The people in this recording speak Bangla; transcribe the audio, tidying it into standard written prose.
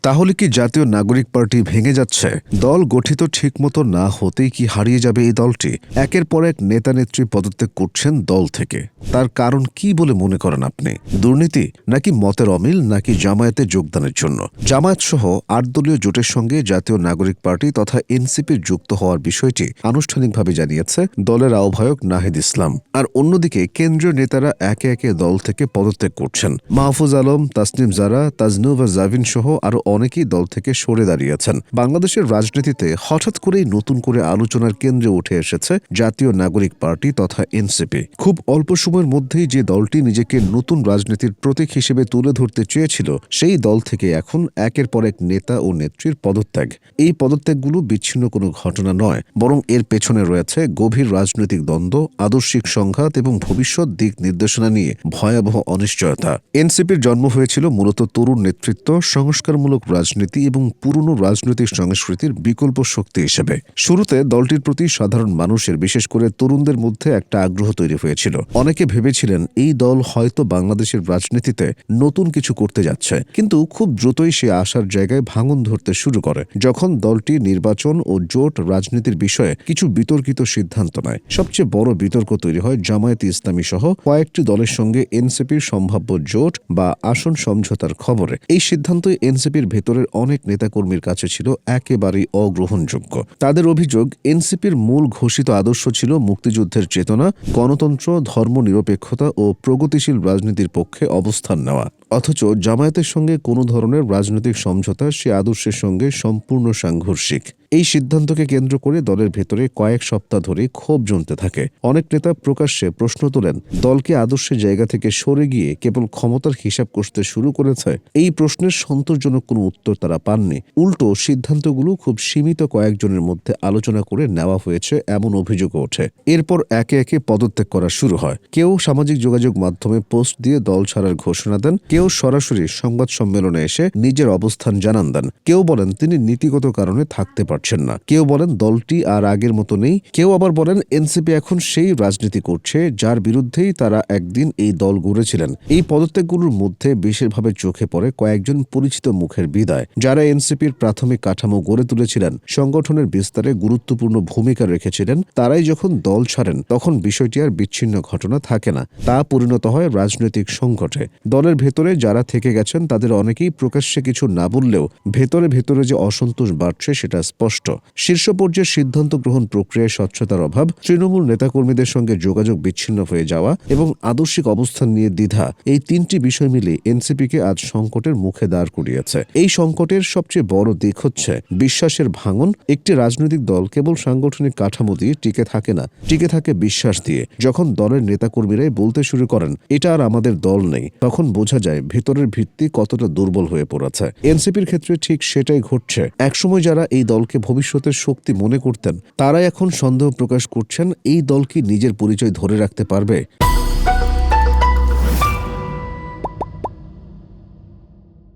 তাহলে কি জাতীয় নাগরিক পার্টি ভেঙে যাচ্ছে? দল গঠিত ঠিকমতো না হতেই কি হারিয়ে যাবে এই দলটি? একের পর এক নেতা-নেত্রী পদত্যাগ করছেন দল থেকে। তার কারণ কি বলে মনে করেন আপনি? দুর্নীতি, নাকি মতের অমিল, নাকি জামায়াতে যোগদানের জন্য? জামায়াত সহ ৮ দলীয় জোটের সঙ্গে জাতীয় নাগরিক পার্টি তথা এনসিপির যুক্ত হওয়ার বিষয়টি আনুষ্ঠানিকভাবে জানিয়েছে দলের আহ্বায়ক নাহিদ ইসলাম। আর অন্যদিকে কেন্দ্রীয় নেতারা একে একে দল থেকে পদত্যাগ করছেন। মাহফুজ আলম, তাসনিম জারা, তাজনুভা জাভিন সহ আরো অনেকেই দল থেকে সরে দাঁড়িয়েছেন। বাংলাদেশের রাজনীতিতে হঠাৎ করেই নতুন করে আলোচনার কেন্দ্রে উঠে এসেছে জাতীয় নাগরিক পার্টি তথা এনসিপি। খুব অল্প সময়ের মধ্যেই যে দলটি নিজেকে নতুন রাজনীতির প্রতীক হিসেবে তুলে ধরতে চেয়েছিল, সেই দল থেকে এখন একের পর এক নেতা ও নেত্রীর পদত্যাগ। এই পদত্যাগগুলো বিচ্ছিন্ন কোনো ঘটনা নয়, বরং এর পেছনে রয়েছে গভীর রাজনৈতিক দ্বন্দ্ব, আদর্শিক সংঘাত এবং ভবিষ্যৎ দিক নির্দেশনা নিয়ে ভয়াবহ অনিশ্চয়তা। এনসিপির জন্ম হয়েছিল মূলত তরুণ নেতৃত্ব, সংস্কারমূলক রাজনীতি এবং পুরনো রাজনৈতিক সংস্কৃতির বিকল্প শক্তি হিসেবে। শুরুতে দলটির প্রতি সাধারণ মানুষের, বিশেষ করে তরুণদের মধ্যে একটা আগ্রহ তৈরি হয়েছিল। অনেকে ভেবেছিলেন এই দল হয়তো বাংলাদেশের রাজনীতিতে নতুন কিছু করতে যাচ্ছে, কিন্তু খুব দ্রুতই সে আশার জায়গায় ভাঙন ধরতে শুরু করে যখন দলটি নির্বাচন ও জোট রাজনীতির বিষয়ে কিছু বিতর্কিত সিদ্ধান্ত নেয়। সবচেয়ে বড় বিতর্ক তৈরি হয় জামায়াতে ইসলামী সহ কয়েকটি দলের সঙ্গে এনসিপির সম্ভাব্য জোট বা আসন সমঝোতার খবরে। এই সিদ্ধান্তই এনসিপির ভেতরের অনেক নেতাকর্মীর কাছে ছিল একেবারেই অগ্রহণযোগ্য। তাদের অভিযোগ, এনসিপির মূল ঘোষিত আদর্শ ছিল মুক্তিযুদ্ধের চেতনা, গণতন্ত্র, ধর্মনিরপেক্ষতা ও প্রগতিশীল রাজনীতির পক্ষে অবস্থান নেওয়া। অথচ জামায়াতের সঙ্গে কোনো ধরনের রাজনৈতিক সমঝোতা সে আদর্শের সঙ্গে সম্পূর্ণ সাংঘর্ষিক। এই সিদ্ধান্তকে কেন্দ্র করে দলের ভেতরে কয়েক সপ্তাহ ধরে ক্ষোভ জমতে থাকে। অনেক নেতা প্রকাশ্যে প্রশ্ন তোলেন, দলকে আদর্শের জায়গা থেকে সরে গিয়ে কেবল ক্ষমতার হিসাব কষতে শুরু করেছে। এই প্রশ্নের সন্তোষজনক কোনো উত্তর তারা পাননি। উল্টো সিদ্ধান্তগুলো খুব সীমিত কয়েকজনের মধ্যে আলোচনা করে নেওয়া হয়েছে এমন অভিযোগও ওঠে। এরপর একে একে পদত্যাগ করা শুরু হয়। কেউ সামাজিক যোগাযোগ মাধ্যমে পোস্ট দিয়ে দল ছাড়ার ঘোষণা দেন, কেউ সরাসরি সংবাদ সম্মেলনে এসে নিজের অবস্থান জানান দেন। কেউ বলেন তিনি নীতিগত কারণে থাকতে পারছেন না, কেউ বলেন দলটি আর আগের মতো নেই, কেউ আবার বলেন এনসিপি এখন সেই রাজনীতি করছে যার বিরুদ্ধেই তারা একদিন এই দল গড়েছিলেন। এই পদত্যাগগুলোর মধ্যে বিশেষভাবে চোখে পড়ে কয়েকজন পরিচিত মুখের বিদায়, যারা এনসিপির প্রাথমিক কাঠামো গড়ে তুলেছিলেন, সংগঠনের বিস্তারে গুরুত্বপূর্ণ ভূমিকা রেখেছিলেন। তারাই যখন দল ছাড়েন, তখন বিষয়টি আর বিচ্ছিন্ন ঘটনা থাকে না, তা পরিণত হয় রাজনৈতিক সংকটে। দলের ভেতরে যারা থেকে গেছেন তাদের অনেকেই প্রকাশ্যে কিছু না বললেও ভেতরে ভেতরে যে অসন্তোষ বাড়ছে সেটা স্পষ্ট। শীর্ষ পর্যায়ের সিদ্ধান্ত গ্রহণ প্রক্রিয়ায় স্বচ্ছতার অভাব, তৃণমূল নেতাকর্মীদের সঙ্গে যোগাযোগ বিচ্ছিন্ন হয়ে যাওয়া এবং আদর্শিক অবস্থান নিয়ে দ্বিধা, এই তিনটি বিষয় মিলে এনসিপিকে আজ সংকটের মুখে দাঁড় করিয়েছে। এই সংকটের সবচেয়ে বড় দিক হচ্ছে বিশ্বাসের ভাঙন। একটি রাজনৈতিক দল কেবল সাংগঠনিক কাঠামো দিয়ে টিকে থাকে না, টিকে থাকে বিশ্বাস দিয়ে। যখন দলের নেতাকর্মীরাই বলতে শুরু করেন এটা আর আমাদের দল নেই, তখন বোঝা যায় ভেতরের ভিত্তি কতটা দুর্বল হয়ে পড়েছে। এনসিপির ক্ষেত্রে ঠিক সেটাই ঘটছে। একসময় যারা এই দলকে ভবিষ্যতের শক্তি মনে করতেন, তারাই এখন সন্দেহ প্রকাশ করছেন এই দল কি নিজের পরিচয় ধরে রাখতে পারবে।